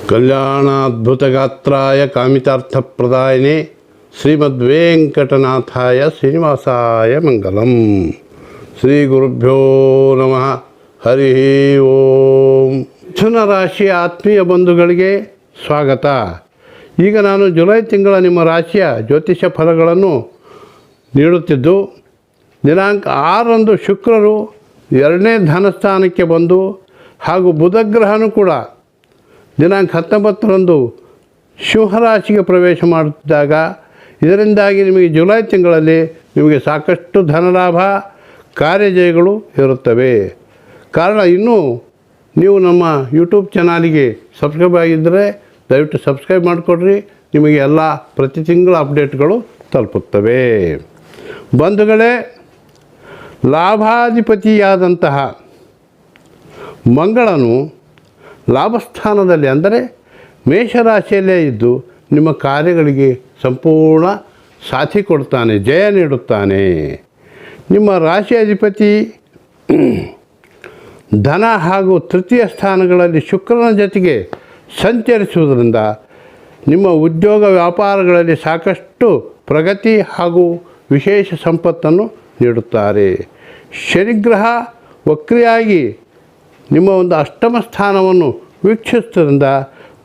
ಕಲ್ಯಾಣಾದ್ಭುತಗಾತ್ರಾಯ ಕಾಮಿತಾರ್ಥಪ್ರದಾಯಿನೇ ಶ್ರೀಮದ್ವೆಂಕಟನಾಥಾಯ ಶ್ರೀನಿವಾಸಾಯ ಮಂಗಲಂ. ಶ್ರೀ ಗುರುಭ್ಯೋ ನಮಃ. ಹರಿ ಓಂ. ಮಿಥುನ ರಾಶಿಯ ಆತ್ಮೀಯ ಬಂಧುಗಳಿಗೆ ಸ್ವಾಗತ. ಈಗ ನಾನು ಜುಲೈ ತಿಂಗಳ ನಿಮ್ಮ ರಾಶಿಯ ಜ್ಯೋತಿಷ್ಯ ಫಲಗಳನ್ನು ನೀಡುತ್ತಿದ್ದು, ದಿನಾಂಕ 6ರಂದು ಶುಕ್ರರು 2ನೇ ಧನಸ್ಥಾನಕ್ಕೆ ಬಂದು ಹಾಗೂ ಬುಧಗ್ರಹನೂ ಕೂಡ ದಿನಾಂಕ 19ರಂದು ಸಿಂಹರಾಶಿಗೆ ಪ್ರವೇಶ ಮಾಡುತ್ತಿದ್ದಾಗ, ಇದರಿಂದಾಗಿ ನಿಮಗೆ ಜುಲೈ ತಿಂಗಳಲ್ಲಿ ನಿಮಗೆ ಸಾಕಷ್ಟು ಧನಲಾಭ, ಕಾರ್ಯಜಯಗಳು ಇರುತ್ತವೆ. ಕಾರಣ, ಇನ್ನೂ ನೀವು ನಮ್ಮ ಯೂಟ್ಯೂಬ್ ಚಾನಲಿಗೆ ಸಬ್ಸ್ಕ್ರೈಬ್ ಆಗಿದ್ದರೆ ದಯವಿಟ್ಟು ಸಬ್ಸ್ಕ್ರೈಬ್ ಮಾಡಿಕೊಡ್ರಿ. ನಿಮಗೆ ಎಲ್ಲ ಪ್ರತಿ ತಿಂಗಳ ಅಪ್ಡೇಟ್ಗಳು ತಲುಪುತ್ತವೆ. ಬಂಧುಗಳೇ, ಲಾಭಾಧಿಪತಿಯಾದಂತಹ ಮಂಗಳನು ಲಾಭಸ್ಥಾನದಲ್ಲಿ ಅಂದರೆ ಮೇಷರಾಶಿಯಲ್ಲೇ ಇದ್ದು ನಿಮ್ಮ ಕಾರ್ಯಗಳಿಗೆ ಸಂಪೂರ್ಣ ಸಾಥಿ ಕೊಡ್ತಾನೆ, ಜಯ ನೀಡುತ್ತಾನೆ. ನಿಮ್ಮ ರಾಶಿ ಅಧಿಪತಿ ಧನ ಹಾಗೂ ತೃತೀಯ ಸ್ಥಾನಗಳಲ್ಲಿ ಶುಕ್ರನ ಜೊತೆಗೆ ಸಂಚರಿಸುವುದರಿಂದ ನಿಮ್ಮ ಉದ್ಯೋಗ ವ್ಯಾಪಾರಗಳಲ್ಲಿ ಸಾಕಷ್ಟು ಪ್ರಗತಿ ಹಾಗೂ ವಿಶೇಷ ಸಂಪತ್ತನ್ನು ನೀಡುತ್ತಾರೆ. ಶನಿಗ್ರಹ ವಕ್ರಿಯಾಗಿ ನಿಮ್ಮ ಒಂದು ಅಷ್ಟಮ ಸ್ಥಾನವನ್ನು ವೀಕ್ಷಿಸುವುದರಿಂದ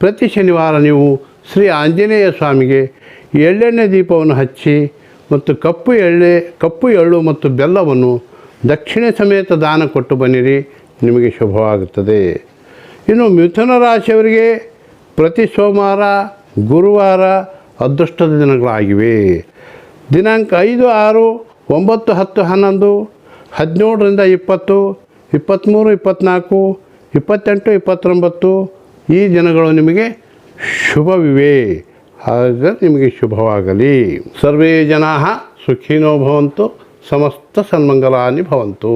ಪ್ರತಿ ಶನಿವಾರ ನೀವು ಶ್ರೀ ಆಂಜನೇಯ ಸ್ವಾಮಿಗೆ ಎಳ್ಳೆಣ್ಣೆ ದೀಪವನ್ನು ಹಚ್ಚಿ ಮತ್ತು ಕಪ್ಪು ಎಳ್ಳು ಮತ್ತು ಬೆಲ್ಲವನ್ನು ದಕ್ಷಿಣೆ ಸಮೇತ ದಾನ ಕೊಟ್ಟು ಬನ್ನಿರಿ, ನಿಮಗೆ ಶುಭವಾಗುತ್ತದೆ. ಇನ್ನು ಮಿಥುನ ರಾಶಿಯವರಿಗೆ ಪ್ರತಿ ಸೋಮವಾರ, ಗುರುವಾರ ಅದೃಷ್ಟದ ದಿನಗಳಾಗಿವೆ. ದಿನಾಂಕ 5, 6, 9, 10, 11, 17ರಿಂದ 20, 23, 24, 28, 29 ಈ ದಿನಗಳು ನಿಮಗೆ ಶುಭವಿವೆ. ಹಾಗೆ ನಿಮಗೆ ಶುಭವಾಗಲಿ. ಸರ್ವೇ ಜನಾಃ ಸುಖಿನೋ ಭವಂತು, ಸಮಸ್ತ ಸನ್ಮಂಗಲಾನಿ ಭವಂತು.